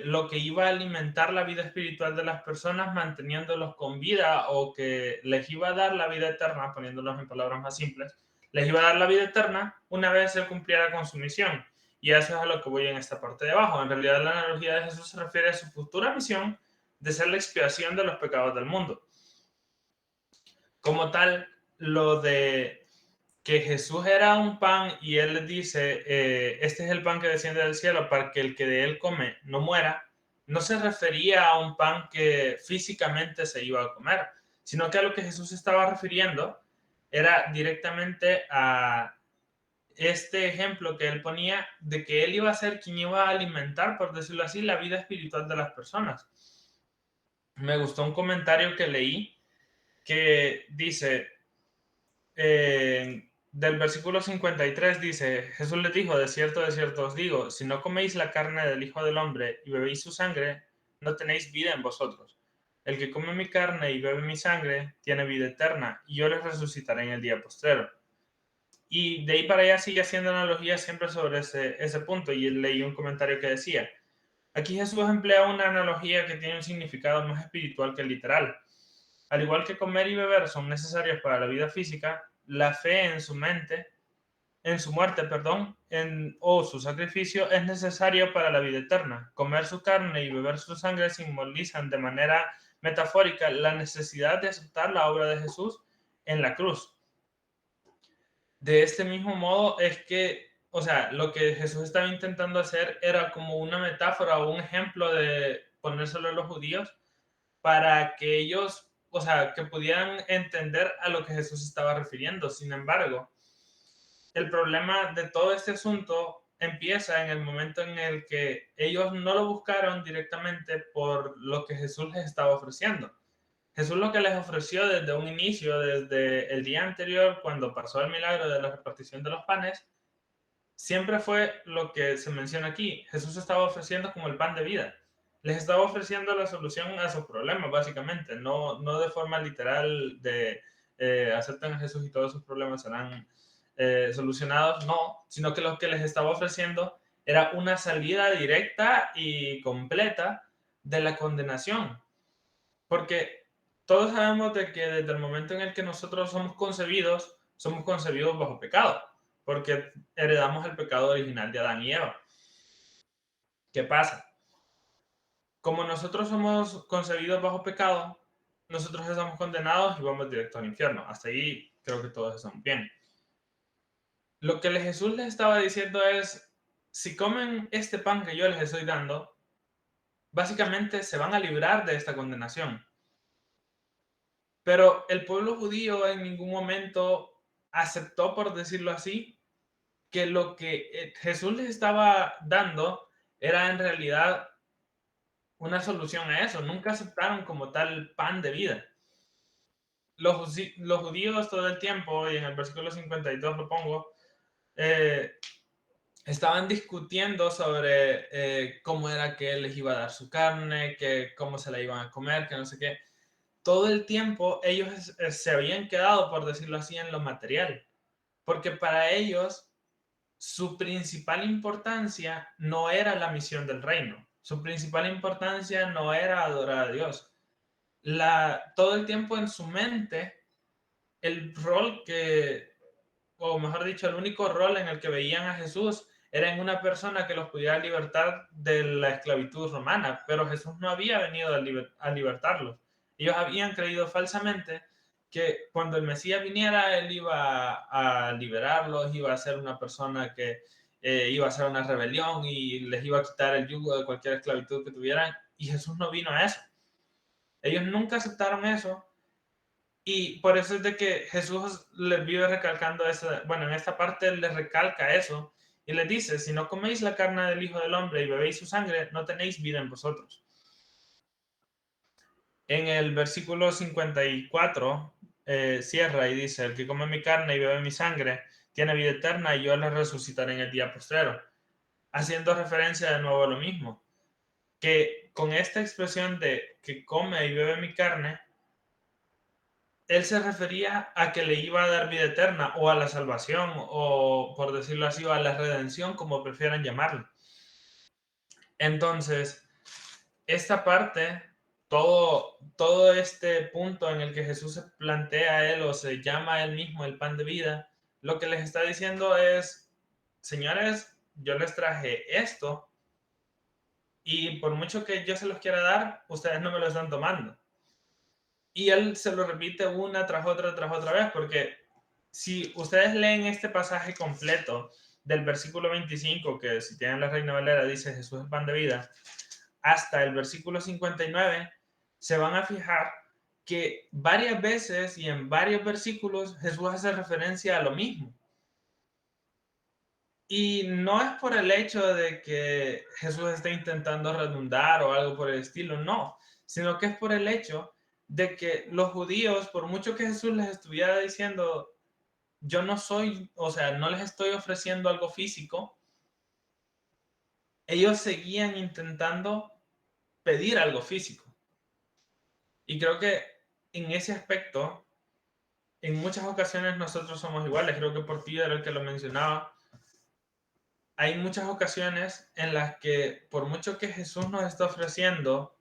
lo que iba a alimentar la vida espiritual de las personas manteniéndolos con vida, o que les iba a dar la vida eterna, poniéndolos en palabras más simples, les iba a dar la vida eterna una vez él cumpliera con su misión. Y eso es a lo que voy en esta parte de abajo. En realidad la analogía de Jesús se refiere a su futura misión de ser la expiación de los pecados del mundo. Como tal, lo de que Jesús era un pan y él les dice, este es el pan que desciende del cielo para que el que de él come no muera, no se refería a un pan que físicamente se iba a comer, sino que a lo que Jesús estaba refiriendo era directamente a este ejemplo que él ponía de que él iba a ser quien iba a alimentar, por decirlo así, la vida espiritual de las personas. Me gustó un comentario que leí que dice, del versículo 53 dice, Jesús les dijo, de cierto os digo, si no coméis la carne del Hijo del Hombre y bebéis su sangre, no tenéis vida en vosotros. El que come mi carne y bebe mi sangre tiene vida eterna, y yo les resucitaré en el día postrero. Y de ahí para allá sigue haciendo analogías siempre sobre ese punto, y leí un comentario que decía, aquí Jesús emplea una analogía que tiene un significado más espiritual que literal. Al igual que comer y beber son necesarios para la vida física, la fe en su muerte, o su sacrificio es necesario para la vida eterna. Comer su carne y beber su sangre simbolizan de manera metafórica la necesidad de aceptar la obra de Jesús en la cruz. De este mismo modo es que, o sea, lo que Jesús estaba intentando hacer era como una metáfora o un ejemplo de ponérselo a los judíos para que ellos, o sea, que pudieran entender a lo que Jesús estaba refiriendo. Sin embargo, el problema de todo este asunto empieza en el momento en el que ellos no lo buscaron directamente por lo que Jesús les estaba ofreciendo. Jesús lo que les ofreció desde un inicio, desde el día anterior, cuando pasó el milagro de la repartición de los panes, siempre fue lo que se menciona aquí. Jesús estaba ofreciendo como el pan de vida. Les estaba ofreciendo la solución a sus problemas, básicamente. No de forma literal de acepten a Jesús y todos sus problemas serán solucionados, no, sino que lo que les estaba ofreciendo era una salida directa y completa de la condenación. Porque todos sabemos de que desde el momento en el que nosotros somos concebidos bajo pecado, porque heredamos el pecado original de Adán y Eva. ¿Qué pasa? Como nosotros somos concebidos bajo pecado, nosotros estamos condenados y vamos directo al infierno. Hasta ahí creo que todos estamos bien. Lo que Jesús les estaba diciendo es, si comen este pan que yo les estoy dando, básicamente se van a librar de esta condenación. Pero el pueblo judío en ningún momento aceptó, por decirlo así, que lo que Jesús les estaba dando era en realidad una solución a eso. Nunca aceptaron como tal pan de vida. Los judíos todo el tiempo, y en el versículo 52 lo pongo, estaban discutiendo sobre cómo era que él les iba a dar su carne, que cómo se la iban a comer, que no sé qué. Todo el tiempo ellos se habían quedado, por decirlo así, en lo material, porque para ellos su principal importancia no era la misión del reino, su principal importancia no era adorar a Dios. Todo el tiempo en su mente, el rol o mejor dicho, el único rol en el que veían a Jesús era en una persona que los pudiera libertar de la esclavitud romana, pero Jesús no había venido a libertarlos. Ellos habían creído falsamente que cuando el Mesías viniera, él iba a liberarlos, iba a ser una persona que iba a hacer una rebelión y les iba a quitar el yugo de cualquier esclavitud que tuvieran, y Jesús no vino a eso. Ellos nunca aceptaron eso, y por eso es de que Jesús les vive recalcando eso. Bueno, en esta parte les recalca eso y les dice, si no coméis la carne del Hijo del Hombre y bebéis su sangre, no tenéis vida en vosotros. En el versículo 54 cierra y dice, el que come mi carne y bebe mi sangre tiene vida eterna y yo le resucitaré en el día postrero. Haciendo referencia de nuevo a lo mismo, que con esta expresión de que come y bebe mi carne, él se refería a que le iba a dar vida eterna o a la salvación o, por decirlo así, o a la redención, como prefieran llamarlo. Entonces, esta parte, todo este punto en el que Jesús se plantea a él o se llama a él mismo el pan de vida, lo que les está diciendo es, señores, yo les traje esto y por mucho que yo se los quiera dar, ustedes no me lo están tomando. Y él se lo repite una tras otra vez, porque si ustedes leen este pasaje completo del versículo 25, que si tienen la Reina Valera dice Jesús es pan de vida, hasta el versículo 59, se van a fijar que varias veces y en varios versículos Jesús hace referencia a lo mismo. Y no es por el hecho de que Jesús esté intentando redundar o algo por el estilo, no, sino que es por el hecho de que los judíos, por mucho que Jesús les estuviera diciendo, yo no soy, o sea, no les estoy ofreciendo algo físico, ellos seguían intentando pedir algo físico. Y creo que en ese aspecto, en muchas ocasiones nosotros somos iguales. Creo que por ti era el que lo mencionaba. Hay muchas ocasiones en las que, por mucho que Jesús nos está ofreciendo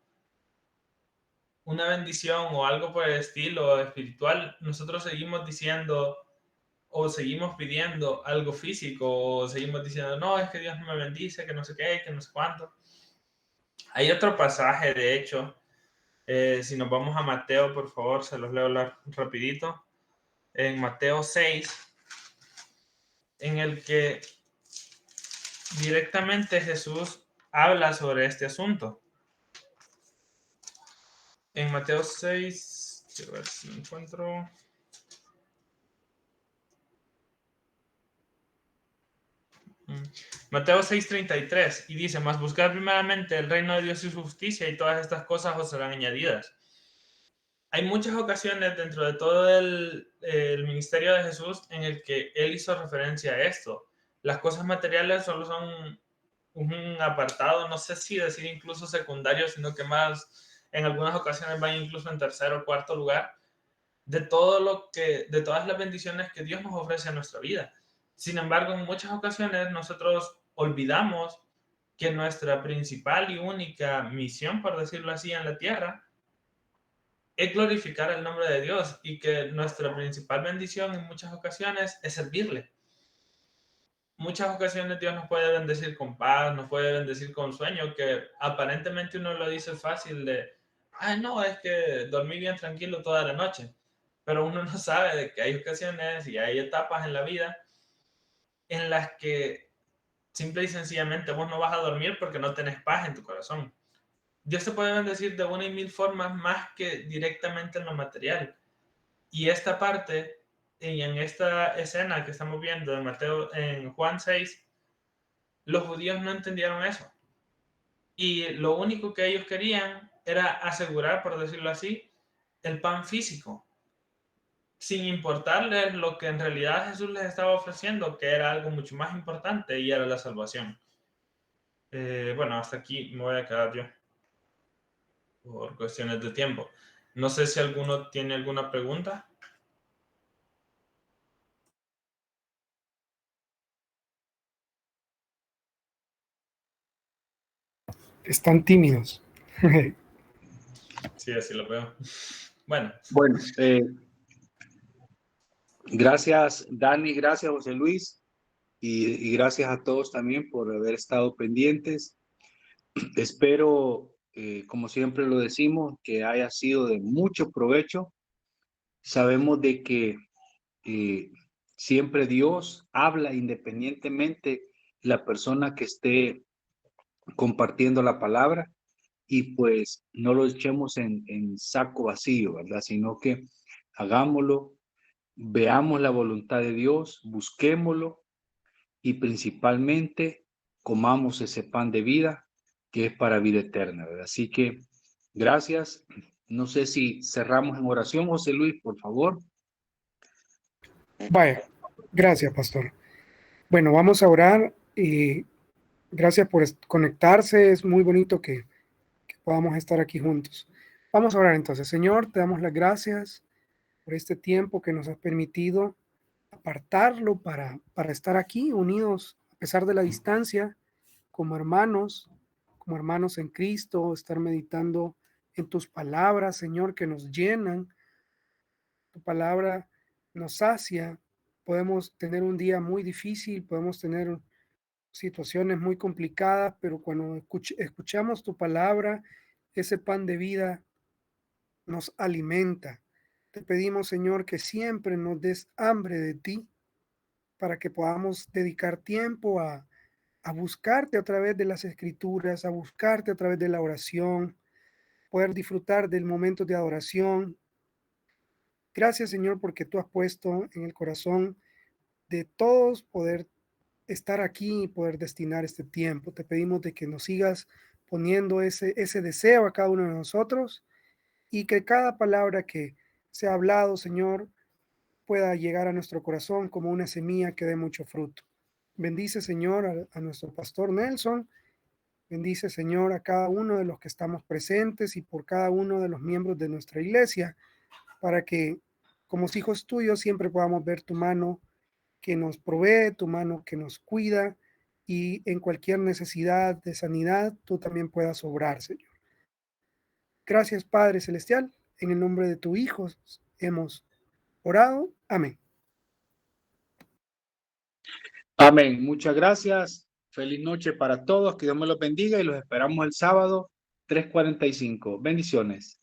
una bendición o algo por el estilo espiritual, nosotros seguimos diciendo o seguimos pidiendo algo físico o seguimos diciendo, no, es que Dios no me bendice, que no sé qué, que no sé cuánto. Hay otro pasaje, de hecho, si nos vamos a Mateo, por favor, se los leo rapidito. En Mateo 6, en el que directamente Jesús habla sobre este asunto. En Mateo 6, quiero ver si lo encuentro. Mateo 6:33, y dice, mas buscad primeramente el reino de Dios y su justicia, y todas estas cosas os serán añadidas. Hay muchas ocasiones dentro de todo el ministerio de Jesús en el que él hizo referencia a esto. Las cosas materiales solo son un apartado, no sé si decir incluso secundario, sino que más en algunas ocasiones van incluso en tercer o cuarto lugar de todas las bendiciones que Dios nos ofrece a nuestra vida. Sin embargo, en muchas ocasiones nosotros olvidamos que nuestra principal y única misión, por decirlo así, en la tierra es glorificar el nombre de Dios y que nuestra principal bendición en muchas ocasiones es servirle. Muchas ocasiones Dios nos puede bendecir con paz, nos puede bendecir con sueño, que aparentemente uno lo dice fácil de, ay no, es que dormí bien tranquilo toda la noche, pero uno no sabe de que hay ocasiones y hay etapas en la vida en las que simple y sencillamente vos no vas a dormir porque no tenés paz en tu corazón. Dios te puede bendecir de una y mil formas más que directamente en lo material. Y esta parte, y en esta escena que estamos viendo en Mateo, en Juan 6, los judíos no entendieron eso. Y lo único que ellos querían era asegurar, por decirlo así, el pan físico, sin importarles lo que en realidad Jesús les estaba ofreciendo, que era algo mucho más importante y era la salvación. Bueno, hasta aquí me voy a quedar yo, por cuestiones de tiempo. No sé si alguno tiene alguna pregunta. Están tímidos. Sí, así lo veo. Bueno, Gracias Dani, gracias José Luis y gracias a todos también por haber estado pendientes. Espero, como siempre lo decimos, que haya sido de mucho provecho. Sabemos de que siempre Dios habla independientemente la persona que esté compartiendo la palabra, y pues no lo echemos en saco vacío, ¿verdad? Sino que hagámoslo, veamos la voluntad de Dios, busquémoslo y principalmente comamos ese pan de vida que es para vida eterna, ¿verdad? Así que gracias. No sé si cerramos en oración, José Luis, por favor. Vaya, gracias, pastor. Bueno, vamos a orar y gracias por conectarse. Es muy bonito que podamos estar aquí juntos. Vamos a orar entonces. Señor, te damos las gracias por este tiempo que nos has permitido apartarlo para estar aquí unidos a pesar de la distancia, como hermanos, como hermanos en Cristo, estar meditando en tus palabras, Señor, que nos llenan. Tu palabra nos sacia. Podemos tener un día muy difícil, podemos tener situaciones muy complicadas, pero cuando escuchamos tu palabra, ese pan de vida nos alimenta. Te pedimos, Señor, que siempre nos des hambre de ti para que podamos dedicar tiempo a buscarte a través de las escrituras, a buscarte a través de la oración, poder disfrutar del momento de adoración. Gracias, Señor, porque tú has puesto en el corazón de todos poder estar aquí y poder destinar este tiempo. Te pedimos de que nos sigas poniendo ese deseo a cada uno de nosotros y que cada palabra que se ha hablado, Señor, pueda llegar a nuestro corazón como una semilla que dé mucho fruto. Bendice, Señor, a nuestro pastor Nelson. Bendice, Señor, a cada uno de los que estamos presentes y por cada uno de los miembros de nuestra iglesia, para que como hijos tuyos siempre podamos ver tu mano que nos provee, tu mano que nos cuida, y en cualquier necesidad de sanidad tú también puedas obrar, Señor. Gracias, Padre Celestial. En el nombre de tu Hijo hemos orado. Amén. Amén. Muchas gracias. Feliz noche para todos. Que Dios me los bendiga y los esperamos el sábado 3:45. Bendiciones.